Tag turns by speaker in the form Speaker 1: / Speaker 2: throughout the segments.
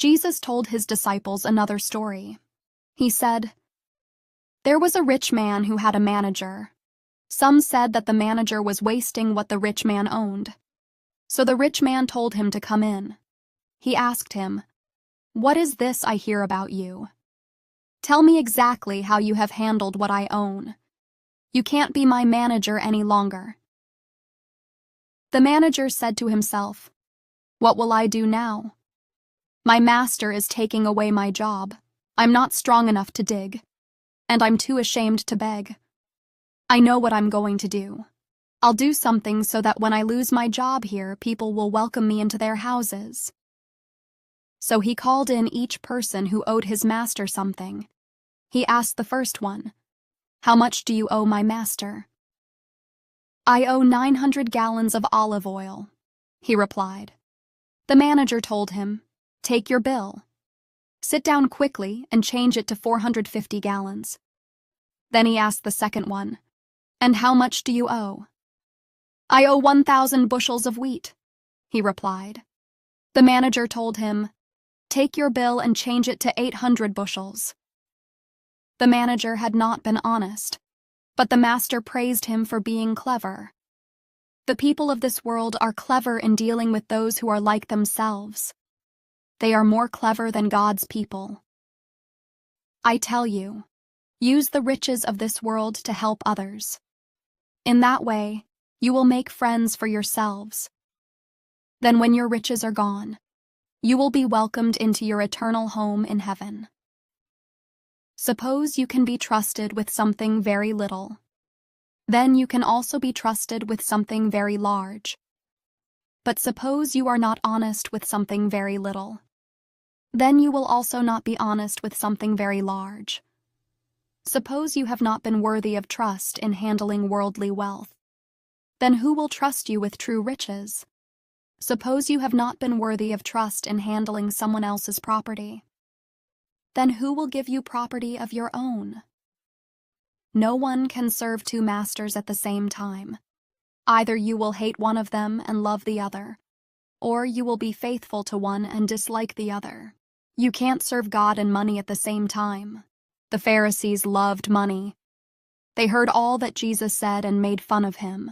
Speaker 1: Jesus told his disciples another story. He said, "There was a rich man who had a manager. Some said that the manager was wasting what the rich man owned. So the rich man told him to come in. He asked him, 'What is this I hear about you? Tell me exactly how you have handled what I own. You can't be my manager any longer.' The manager said to himself, 'What will I do now? My master is taking away my job. I'm not strong enough to dig, and I'm too ashamed to beg. I know what I'm going to do. I'll do something so that when I lose my job here, people will welcome me into their houses.' So he called in each person who owed his master something. He asked the first one, 'How much do you owe my master?' 'I owe 900 gallons of olive oil,' he replied. The manager told him, 'Take your bill. Sit down quickly and change it to 450 gallons. Then he asked the second one, 'And how much do you owe?' 'I owe 1,000 bushels of wheat,' he replied. The manager told him, 'Take your bill and change it to 800 bushels. The manager had not been honest, but the master praised him for being clever. The people of this world are clever in dealing with those who are like themselves. They are more clever than God's people. I tell you, use the riches of this world to help others. In that way, you will make friends for yourselves. Then when your riches are gone, you will be welcomed into your eternal home in heaven. Suppose you can be trusted with something very little. Then you can also be trusted with something very large. But suppose you are not honest with something very little. Then you will also not be honest with something very large. Suppose you have not been worthy of trust in handling worldly wealth. Then who will trust you with true riches? Suppose you have not been worthy of trust in handling someone else's property. Then who will give you property of your own? No one can serve two masters at the same time. Either you will hate one of them and love the other, or you will be faithful to one and dislike the other. You can't serve God and money at the same time. The Pharisees loved money. They heard all that Jesus said and made fun of him.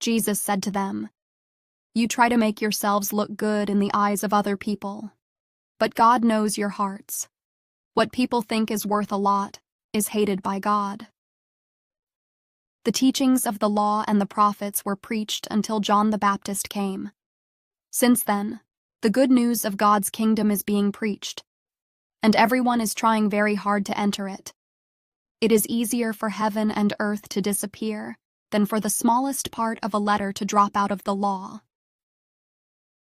Speaker 1: Jesus said to them, "You try to make yourselves look good in the eyes of other people, but God knows your hearts. What people think is worth a lot is hated by God." The teachings of the law and the prophets were preached until John the Baptist came. Since then, the good news of God's kingdom is being preached, and everyone is trying very hard to enter it. It is easier for heaven and earth to disappear than for the smallest part of a letter to drop out of the law.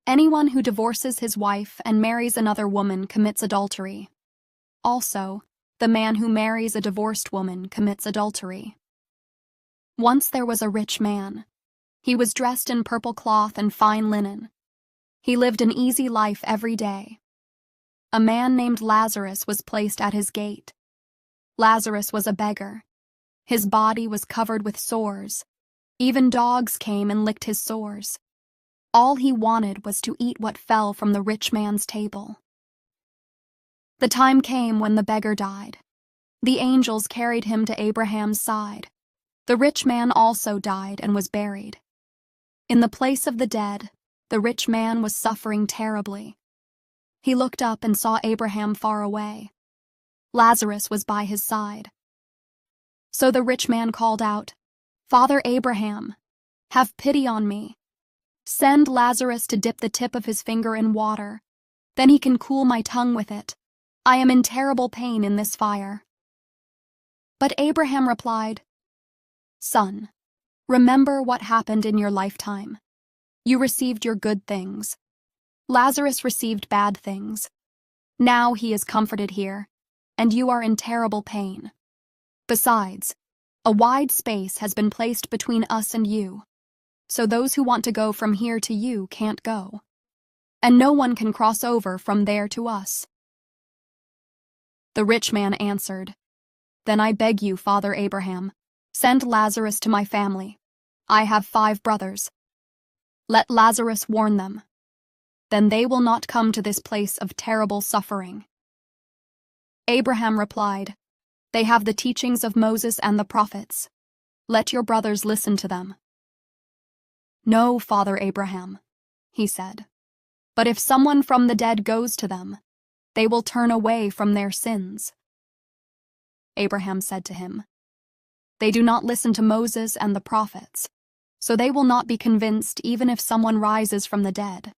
Speaker 1: Anyone who divorces his wife and marries another woman commits adultery. Also, the man who marries a divorced woman commits adultery. Once there was a rich man. He was dressed in purple cloth and fine linen. He lived an easy life every day. A man named Lazarus was placed at his gate. Lazarus was a beggar. His body was covered with sores. Even dogs came and licked his sores. All he wanted was to eat what fell from the rich man's table. The time came when the beggar died. The angels carried him to Abraham's side. The rich man also died and was buried. In the place of the dead, the rich man was suffering terribly. He looked up and saw Abraham far away. Lazarus was by his side. So the rich man called out, "Father Abraham, have pity on me. Send Lazarus to dip the tip of his finger in water. Then he can cool my tongue with it. I am in terrible pain in this fire." But Abraham replied, "Son, remember what happened in your lifetime. You received your good things. Lazarus received bad things. Now he is comforted here, and you are in terrible pain. Besides, a wide space has been placed between us and you, so those who want to go from here to you can't go, and no one can cross over from there to us." The rich man answered, "Then I beg you, Father Abraham, send Lazarus to my family. I have 5 brothers. Let Lazarus warn them. then they will not come to this place of terrible suffering." Abraham replied, "They have the teachings of Moses and the prophets. Let your brothers listen to them." "No, Father Abraham," he said, "but if someone from the dead goes to them, they will turn away from their sins." Abraham said to him, "They do not listen to Moses and the prophets, so they will not be convinced even if someone rises from the dead."